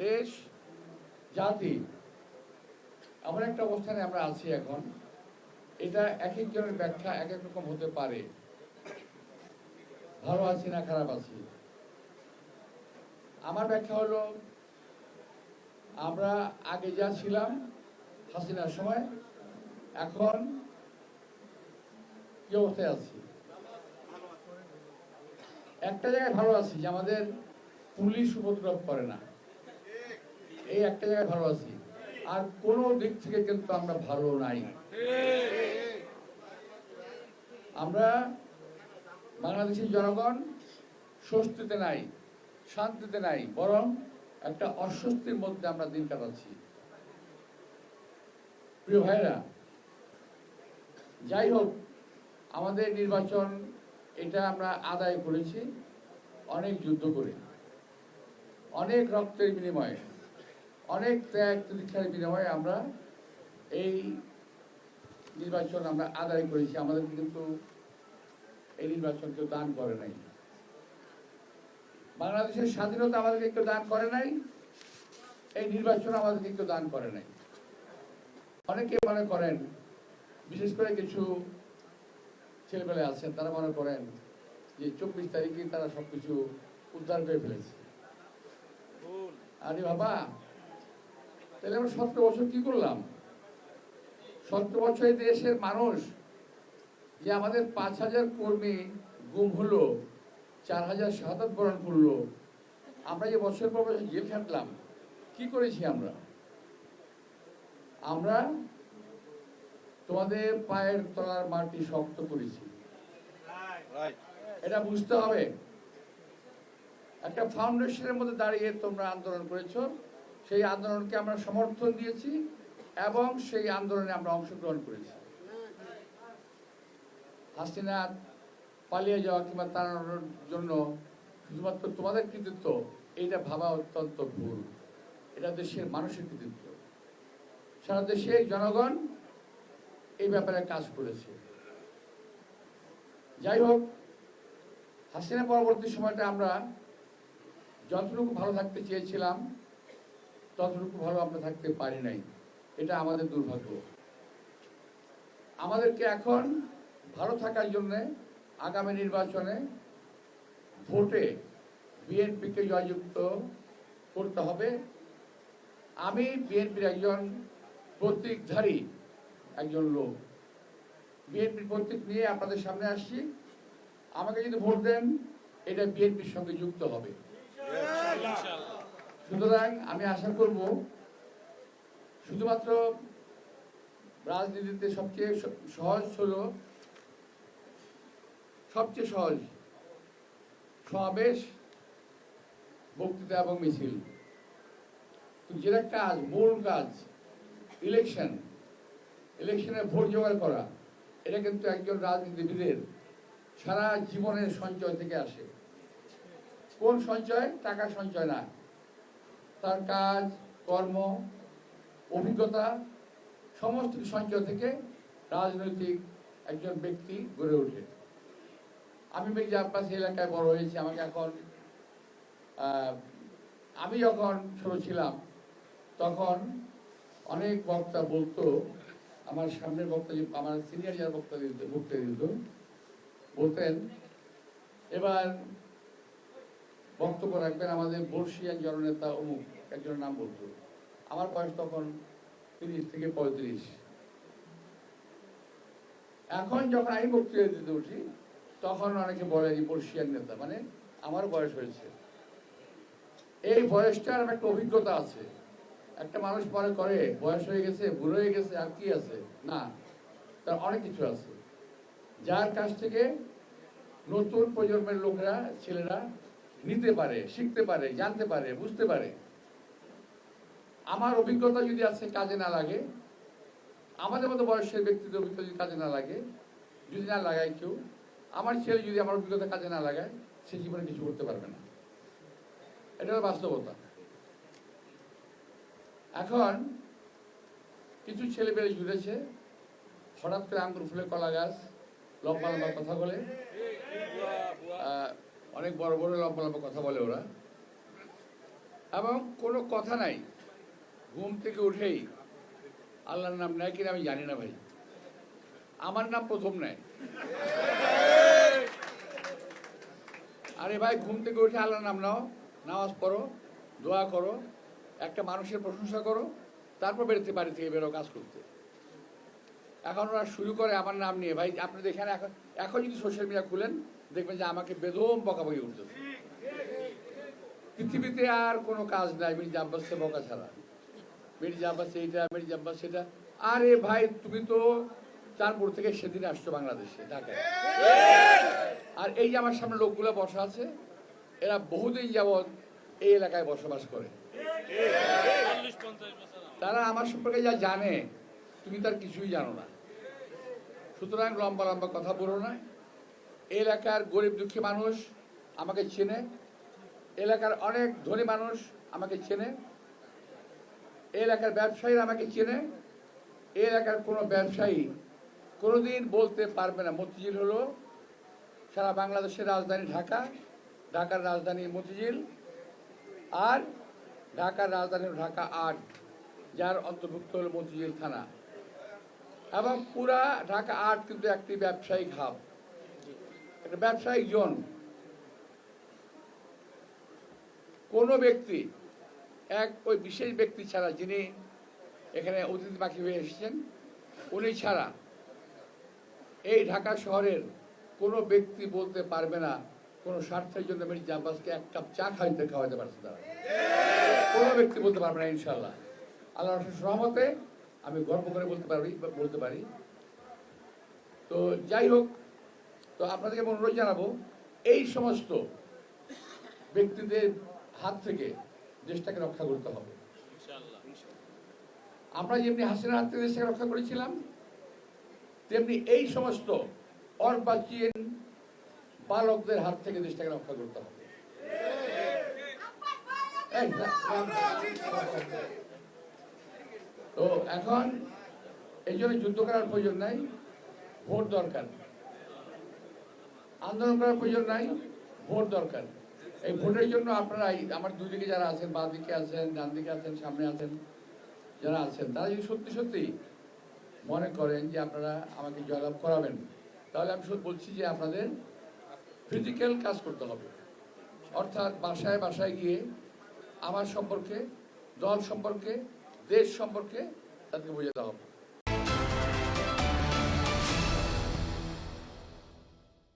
দেশ জাতি এমন একটা অবস্থানে আমরা আছি এখন, এটা এক একজনের ব্যাখ্যা এক এক রকম হতে পারে। ভালো আছি না খারাপ আছি, আমার ব্যাখ্যা হলো আমরা আগে যা ছিলাম হাসিনার সময়, এখন কি অবস্থায় আছি। একটা জায়গায় ভালো আছি যে আমাদের পুলিশ উপদ্রব করে না, এই একটা জায়গায় ভালো আছি। আর কোনো দিক থেকে কিন্তু আমরা ভালো নাই। আমরা বাংলাদেশের জনগণ স্বস্তিতে নাই, শান্তিতে নাই, বরং একটা অস্বস্তির মধ্যে আমরা দিন কাটাচ্ছি। প্রিয় ভাইরা, যাই হোক, আমাদের নির্বাচন এটা আমরা আদায় করেছি অনেক যুদ্ধ করে, অনেক রক্তের বিনিময়ে, অনেক ত্যাগ তিতিক্ষার বিনিময়ে আমরা এই নির্বাচন আমরা আদায় করেছি। আমাদের কিন্তু এই নির্বাচন কেউ দান করে নাই। বাংলাদেশের স্বাধীনতা আমাদেরকে কেউ দান করে নাই, এই নির্বাচন আমাদেরকে কেউ দান করে নাই। অনেকে মনে করেন, বিশেষ করে কিছু ছেলেপেলে আছেন, তারা মনে করেন যে 24 তারিখে তারা সবকিছু উদ্ধার করে ফেলেছে। আরে বাবা, তাহলে আমরা 17 বছর কি করলাম? 17 বছর দেশের মানুষ যে আমাদের 5000 কর্মী গুম হলো, 4000 শাহাদাত বরণ করলো, আমরা যে বছর পর বছর জেল খাটলাম, কি করেছি আমরা? আমরা তোমাদের পায়ের তলার মাটি শক্ত করেছি, এটা বুঝতে হবে। একটা ফাউন্ডেশনের মধ্যে দাঁড়িয়ে তোমরা আন্দোলন করেছো, সেই আন্দোলনকে আমরা সমর্থন দিয়েছি এবং সেই আন্দোলনে আমরা অংশগ্রহণ করেছি। হাসিনা পালিয়ে যাওয়া কিংবা তাড়ানোর জন্য শুধুমাত্র তোমাদের কৃতিত্ব, এইটা ভাবা অত্যন্ত ভুল। এটা দেশের মানুষের কৃতিত্ব। সারা দেশের জনগণ এই ব্যাপারে কাজ করেছে। যাই হোক, হাসিনা পরবর্তী সময়টা আমরা যতটুকু ভালো থাকতে চেয়েছিলাম ততটুকু ভালো আমরা থাকতে পারি নাই, এটা আমাদের দুর্ভাগ্য। আমাদেরকে এখন ভালো থাকার জন্য আগামী নির্বাচনে ভোটে বিএনপিকে জয়যুক্ত করতে হবে। আমি বিএনপির একজন প্রতীকধারী একজন লোক, বিএনপির প্রতীক নিয়ে আপনাদের সামনে আসছি। আমাকে যদি ভোট দেন, এটা বিএনপির সঙ্গে যুক্ত হবে। সুতরাং আমি আশা করব, শুধুমাত্র রাজনীতিতে সবচেয়ে সহজ হলো, সবচেয়ে সহজ সমাবেশ, বক্তৃতা এবং মিছিল। যেটা কাজ, মূল কাজ ইলেকশনে ভোট জোগাড় করা, এটা কিন্তু একজন রাজনীতিবিদের সারা জীবনের সঞ্চয় থেকে আসে। কোন সঞ্চয়? টাকার সঞ্চয় না, তার কাজ, কর্ম, অভিজ্ঞতা, সমস্ত সঞ্চয় থেকে রাজনৈতিক একজন ব্যক্তি গড়ে ওঠে। আমি মির্জা আব্বাস এলাকায় বড় হয়েছি। আমি যখন ছোট ছিলাম তখন অনেক বক্তা বলতো, আমার সামনের বক্তা, আমার সিনিয়র যারা বক্তা দিত, বলতেন এবার বক্তব্য রাখবেন আমাদের বর্ষিয়ান জননেতা অমুক, একজনের নাম বলতো। আমার বয়স তখন 30 থেকে 35। এখন যখন আমি বক্তৃতা দিতে উঠি তখন অনেকে বলে যে বর্ষিয়ান নেতা, মানে আমার বয়স হয়েছে। এই বয়সটার একটা অভিজ্ঞতা আছে। একটা মানুষ মনে করে বয়স হয়ে গেছে, বুড়ো হয়ে গেছে, আর কি আছে? না, তার অনেক কিছু আছে, যার কাছ থেকে নতুন প্রজন্মের লোকেরা, ছেলেরা নিতে পারে, শিখতে পারে, জানতে পারে, বুঝতে পারে। আমার অভিজ্ঞতা যদি আছে কাজে না লাগে, আমাদের মতো বয়সের ব্যক্তিদের অভিজ্ঞতা যদি কাজে না লাগে, যদি না লাগায় কেউ, আমার ছেলে যদি আমার অভিজ্ঞতা কাজে না লাগায়, সে জীবনে কিছু করতে পারবে না। এটা হলো বাস্তবতা। এখন কিছু ছেলে পেলে জুড়েছে, হঠাৎ করে আঙ্গুর ফুলে কলা গাছ, লম্বা লম্বা কথা বলে, অনেক বড় বড় লম্বা লম্বা কথা বলে ওরা। এবং কোনো কথা নাই, ঘুম থেকে উঠেই আল্লাহর নাম নেয় কিনা আমি জানি না ভাই, আমার নাম প্রথম নেয়। আরে ভাই, ঘুম থেকে উঠে আল্লাহর নাম নাও, নামাজ পড়ো, দোয়া করো, একটা মানুষের প্রশংসা করো, তারপর বাড়ি থেকে বেরো কাজ করতে। এখন ওরা শুরু করে আমার নাম নিয়ে। ভাই আপনি দেখেন, এখন যদি সোশ্যাল মিডিয়া খুলেন দেখবেন যে আমাকে বেদম বকাবকি উঠতেছে। পৃথিবীতে আর কোনো কাজ নাই মির্জা আব্বাসকে বকা ছাড়া। মির্জা আব্বাস এইটা, মির্জা আব্বাস সেটা। আরে ভাই, তুমি তো চাঁদপুর থেকে সেদিন আসছো বাংলাদেশে, ঢাকায়। আর এই যে আমার সামনে লোকগুলো বসা আছে, এরা বহুদিন যাবৎ এই এলাকায় বসবাস করে। তারা আমার সম্পর্কে যা জানে তুমি তার কিছুই জানো না। সুতরাং লম্বা লম্বা কথা বলো না। এলাকার গরিব দুঃখী মানুষ আমাকে চেনে, এলাকার অনেক ধনী মানুষ আমাকে চেনে, এলাকার ব্যবসায়ীরা আমাকে চেনে। এলাকার কোনো ব্যবসায়ী কোনোদিন বলতে পারবে না মতিঝিল হলো সারা বাংলাদেশের রাজধানী ঢাকা, ঢাকার রাজধানী মতিঝিল, আর ঢাকার রাজধানী ঢাকা ৮, যার অন্তর্ভুক্ত হল মতিঝিল থানা। এবং পুরা ঢাকা ৮ কিন্তু একটি ব্যবসায়িক হাব, একটা ব্যবসায়িক জোন। কোনো ব্যক্তি, ওই বিশেষ ব্যক্তি ছাড়া, যিনি এখানে অতিথি পাখি হয়ে এসেছেন, উনি ছাড়া এই ঢাকা শহরের কোনো ব্যক্তি বলতে পারবে না কোনো স্বার্থের জন্য মির্জা আব্বাসকে এক কাপ চা খাওয়াতে পারছে তারা। কোনো ব্যক্তি বলতে পারবে না ইনশাল্লাহ। আল্লাহর রহমতে আমি গর্ব করে বলতে পারি। তো যাই হোক, তো আপনাদেরকে অনুরোধ জানাবো, এই সমস্ত ব্যক্তিদের হাত থেকে দেশটাকে রক্ষা করতে হবে। আমরা যেমনি হাসিনার হাত থেকে দেশটাকে রক্ষা করেছিলাম, তেমনি এই সমস্ত অর্বাচীন বালকদের হাত থেকে দেশটাকে রক্ষা করতে হবে। তো এখন এই জন্য যুদ্ধ করার প্রয়োজন নাই, ভোট দরকার। আন্দোলন করার প্রয়োজন নাই, ভোট দরকার। এই ভোটের জন্য আপনারা, আমার দুই দিকে যারা আছেন, বাঁ দিকে আছেন, ডান দিকে আছেন, সামনে আছেন, যারা আছেন, তারা যদি সত্যি সত্যি মনে করেন যে আপনারা আমাকে জয়লাভ করাবেন, তাহলে আমি শুধু বলছি যে আপনাদের ফিজিক্যাল কাজ করতে হবে। অর্থাৎ বাসায় বাসায় গিয়ে আমার সম্পর্কে, দল সম্পর্কে, দেশ সম্পর্কে তাদেরকে বোঝাতে হবে।